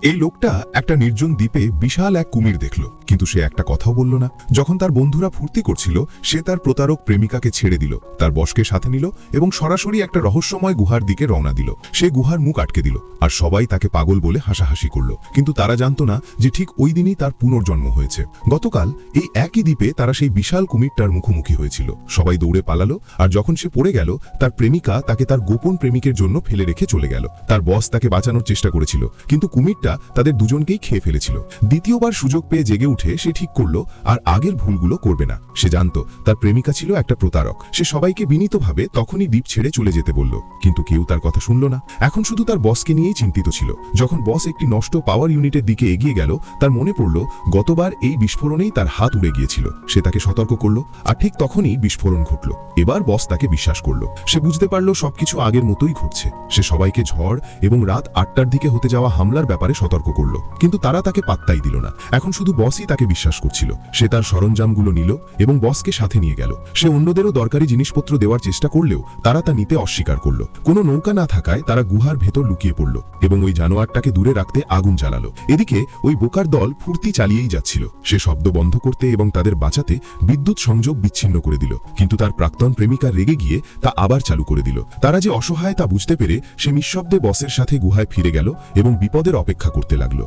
এই লোকটা একটা নির্জন দ্বীপে বিশাল এক কুমির দেখল, কিন্তু সে একটা কথাও বলল না। যখন তার বন্ধুরা ফুর্তি করছিল, সে তার প্রতারক প্রেমিকাকে ছেড়ে দিল, তার বসকে সাথে নিল এবং সরাসরি একটা রহস্যময় গুহার দিকে রওনা দিল। সে গুহার মুখ আটকে দিল, আর সবাই তাকে পাগল বলে হাসাহাসি করল। কিন্তু তারা জানত না যে ঠিক ওই দিনই তার পুনর্জন্ম হয়েছে। গতকাল এই একই দ্বীপে তারা সেই বিশাল কুমিরটার মুখোমুখি হয়েছিল। সবাই দৌড়ে পালালো, আর যখন সে পড়ে গেল, তার প্রেমিকা তাকে তার গোপন প্রেমিকের জন্য ফেলে রেখে চলে গেল। তার বস তাকে বাঁচানোর চেষ্টা করেছিল, কিন্তু কুমিরটা তাদের দুজনকেই খেয়ে ফেলেছিল। দ্বিতীয়বার সুযোগ পেয়ে জেগে উঠে সে ঠিক করলো আর আগের ভুলগুলো করবে না। সে জানতো তার প্রেমিকা ছিল একটা প্রতারক। সে সবাইকে বিনীতভাবে তখনই দ্বীপ ছেড়ে চলে যেতে বলল, কিন্তু কেউ তার কথা শুনল না। এখন শুধু তার বসকে নিয়েই চিন্তিত ছিল। যখন বস একটি নষ্ট পাওয়ার ইউনিটের দিকে এগিয়ে গেল, তার মনে পড়ল গতবার এই বিস্ফোরণেই তার হাত উড়ে গিয়েছিল। সে তাকে সতর্ক করলো, আর ঠিক তখনই বিস্ফোরণ ঘটল। এবার বস তাকে বিশ্বাস করলো। সে বুঝতে পারলো সবকিছু আগের মতোই ঘটছে। সে সবাইকে ঝড় এবং রাত 8টার দিকে হতে যাওয়া হামলার ব্যাপারে সতর্ক করল, কিন্তু তারা তাকে পাত্তাই দিল না। এখন শুধু বসই তাকে বিশ্বাস করছিল। সে তার সরঞ্জামগুলো নিল এবং বসকে সাথে নিয়ে গেল। সে অন্যদেরও দরকারি জিনিসপত্র দেওয়ার চেষ্টা করলেও তারা তা নিতে অস্বীকার করল। কোনো নৌকা না থাকায় তারা গুহার ভেতর লুকিয়ে পড়ল এবং ওই জানোয়ারটাকে দূরে রাখতে আগুন জ্বালালো। এদিকে ওই বোকার দল ফুর্তি চালিয়েই যাচ্ছিল। সে শব্দ বন্ধ করতে এবং তাদের বাঁচাতে বিদ্যুৎ সংযোগ বিচ্ছিন্ন করে দিল, কিন্তু তার প্রাক্তন প্রেমিকা রেগে গিয়ে তা আবার চালু করে দিল। তারা যে অসহায় তা বুঝতে পেরে সে নিঃশব্দে বসের সাথে গুহায় ফিরে গেল এবং বিপদের অপেক্ষা করতে লাগলো।